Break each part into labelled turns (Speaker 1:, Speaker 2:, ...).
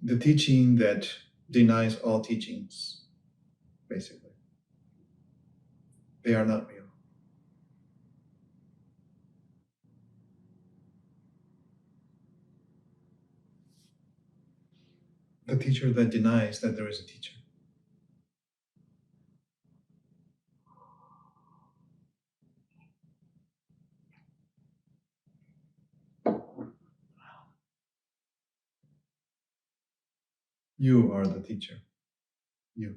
Speaker 1: the teaching that denies all teachings, basically. They are not real. The teacher that denies that there is a teacher. You are the teacher. You.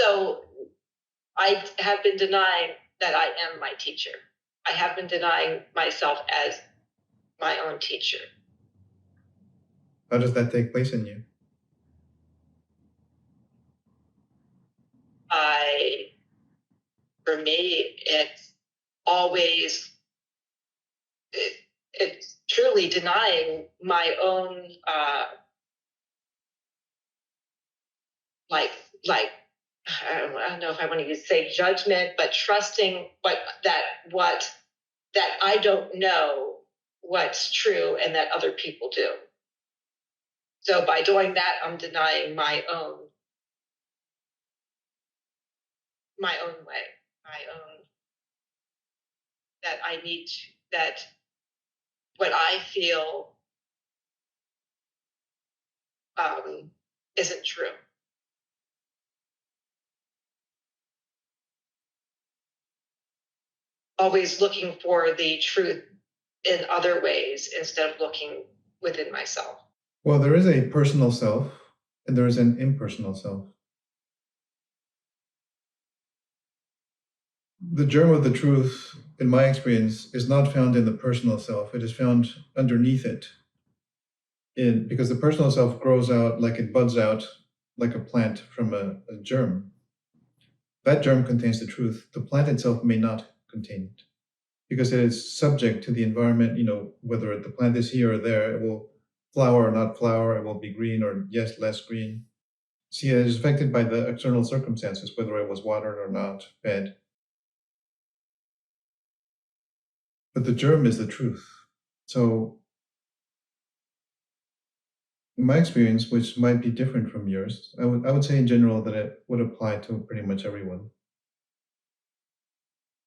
Speaker 2: So I have been denying that I am my teacher. I have been denying myself as my own teacher.
Speaker 1: How does that take place in you?
Speaker 2: For me, it's always, it's truly denying my own, like, I don't know if I want to say judgment, but trusting that I don't know what's true and that other people do. So by doing that, I'm denying my own way, my own, that I need to, that what I feel isn't true. Always looking for the truth in other ways instead of looking within myself.
Speaker 1: Well, there is a personal self and there is an impersonal self. The germ of the truth, in my experience, is not found in the personal self. It is found underneath it. Because the personal self grows out, like it buds out like a plant from a germ. That germ contains the truth. The plant itself may not contain it because it is subject to the environment, whether the plant is here or there, it will flower or not flower, it will be green or yes, less green. See, it is affected by the external circumstances, whether it was watered or not, fed. But the germ is the truth. So in my experience, which might be different from yours, I would say in general that it would apply to pretty much everyone.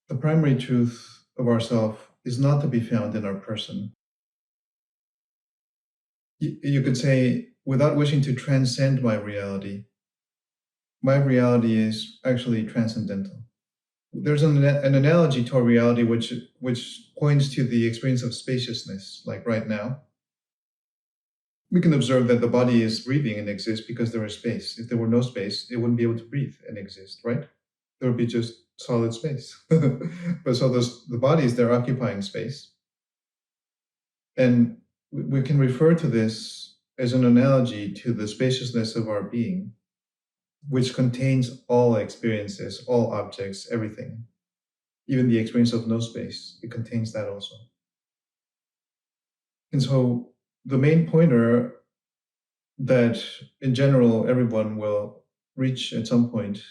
Speaker 1: The primary truth of ourself is not to be found in our person. You could say, without wishing to transcend my reality is actually transcendental. There's an analogy to our reality which points to the experience of spaciousness, like right now. We can observe that the body is breathing and exists because there is space. If there were no space, it wouldn't be able to breathe and exist, right? There would be just solid space. But so the bodies, they're occupying space. And we can refer to this as an analogy to the spaciousness of our being, which contains all experiences, all objects, everything. Even the experience of no space, it contains that also. And so the main pointer that in general everyone will reach at some point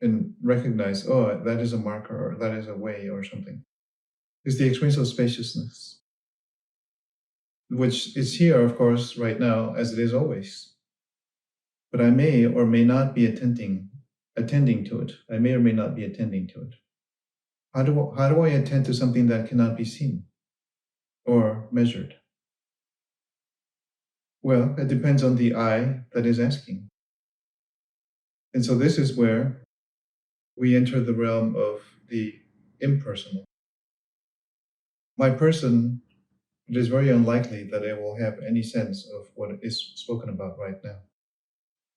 Speaker 1: and recognize, oh, that is a marker or that is a way or something, is the experience of spaciousness, which is here, of course, right now, as it is always. But I may or may not be attending to it. I may or may not be attending to it. How do I attend to something that cannot be seen or measured? Well, it depends on the I that is asking. And so this is where we enter the realm of the impersonal. My person, it is very unlikely that I will have any sense of what is spoken about right now.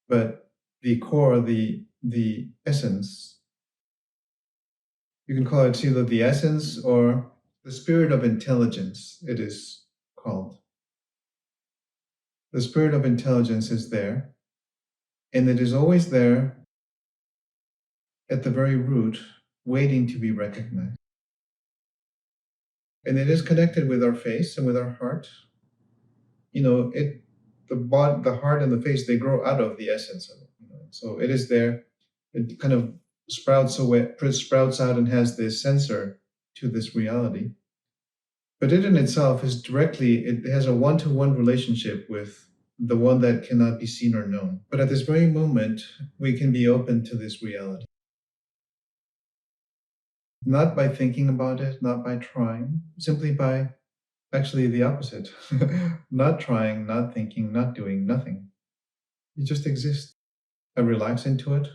Speaker 1: But the core, the essence, you can call it either the essence or the spirit of intelligence, it is called. The spirit of intelligence is there, and it is always there at the very root, waiting to be recognized. And it is connected with our face and with our heart. The heart and the face, they grow out of the essence of it. So it is there. It kind of sprouts out and has this sensor to this reality. But it in itself is it has a one-to-one relationship with the one that cannot be seen or known. But at this very moment, we can be open to this reality. Not by thinking about it, not by trying, simply by actually the opposite. Not trying, not thinking, not doing, nothing. You just exist. I relax into it.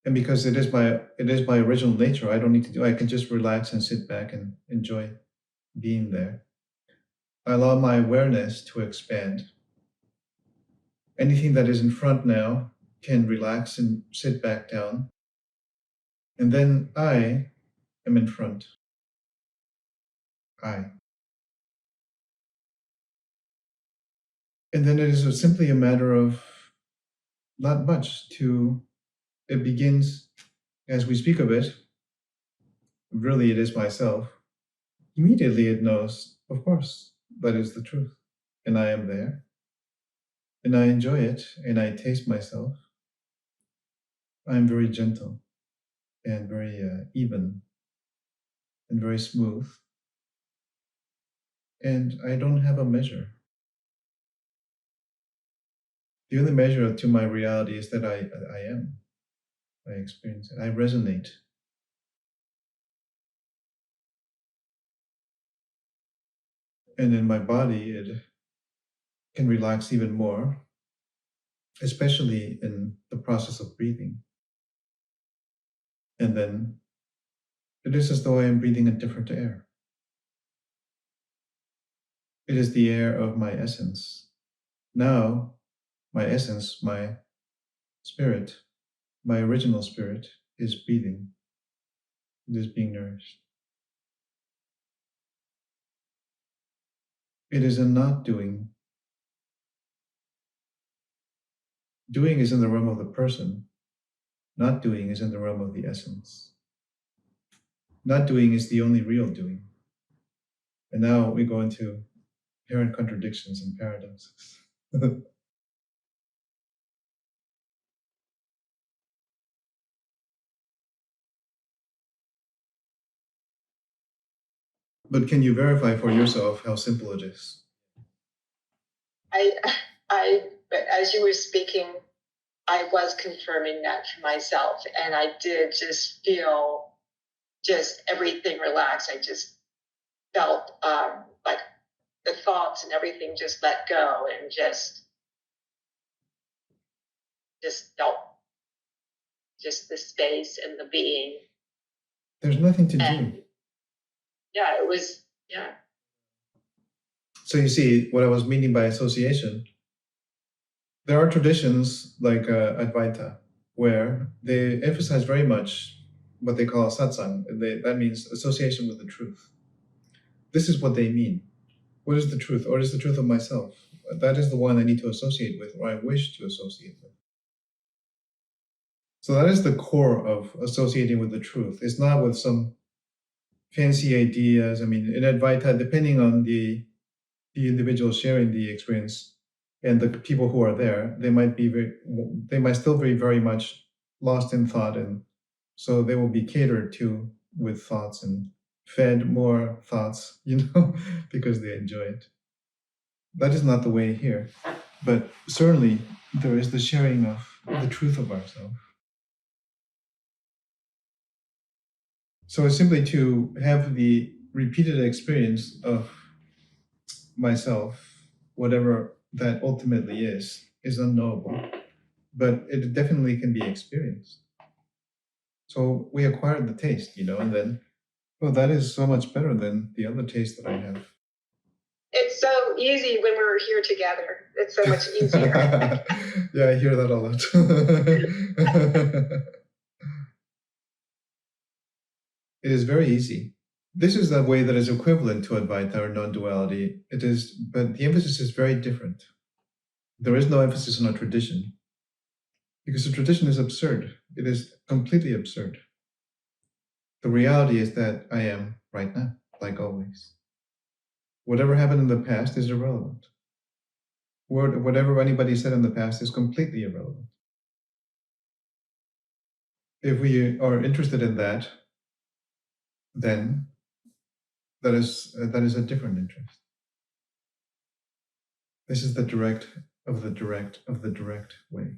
Speaker 1: And because it is my original nature, I don't need to do I can just relax and sit back and enjoy being there. I allow my awareness to expand. Anything that is in front now can relax and sit back down. And then I am in front. I. And then it is simply a matter of not much to, it begins as we speak of it. Really, it is myself. Immediately it knows, of course, that is the truth. And I am there. And I enjoy it, and I taste myself. I'm very gentle and very even and very smooth. And I don't have a measure. The only measure to my reality is that I am. I experience it. I resonate. And in my body, it can relax even more, especially in the process of breathing. And then it is as though I am breathing a different air. It is the air of my essence. Now, my essence, my spirit, my original spirit is breathing. It is being nourished. It is a not doing. Doing is in the realm of the person. Not doing is in the realm of the essence. Not doing is the only real doing. And now we go into inherent contradictions and paradoxes. But can you verify for yourself how simple it is?
Speaker 2: As you were speaking, I was confirming that for myself, and I did just feel just everything relax. I just felt like the thoughts and everything just let go, and just felt just the space and the being.
Speaker 1: There's nothing to
Speaker 2: And
Speaker 1: do.
Speaker 2: yeah, it was, yeah.
Speaker 1: So you see what I was meaning by association. There are traditions like Advaita where they emphasize very much what they call satsang. That means association with the truth. This is what they mean. What is the truth? Or is the truth of myself? That is the one I need to associate with, or I wish to associate with. So that is the core of associating with the truth. It's not with some fancy ideas. I mean, in Advaita, depending on the individual sharing the experience and the people who are there, they might still be very much lost in thought, and so they will be catered to with thoughts and fed more thoughts, because they enjoy it. That is not the way here, but certainly there is the sharing of the truth of ourselves. So it's simply to have the repeated experience of myself, whatever that ultimately is unknowable, but it definitely can be experienced. So we acquired the taste, and then, well, that is so much better than the other taste that I have.
Speaker 2: It's so easy when we're here together. It's so much easier.
Speaker 1: Yeah, I hear that a lot. It is very easy. This is the way that is equivalent to Advaita or non-duality. It is, but the emphasis is very different. There is no emphasis on a tradition, because the tradition is absurd. It is completely absurd. The reality is that I am right now, like always. Whatever happened in the past is irrelevant. Whatever anybody said in the past is completely irrelevant. If we are interested in that, then that is a different interest. This is the direct of the direct of the direct way.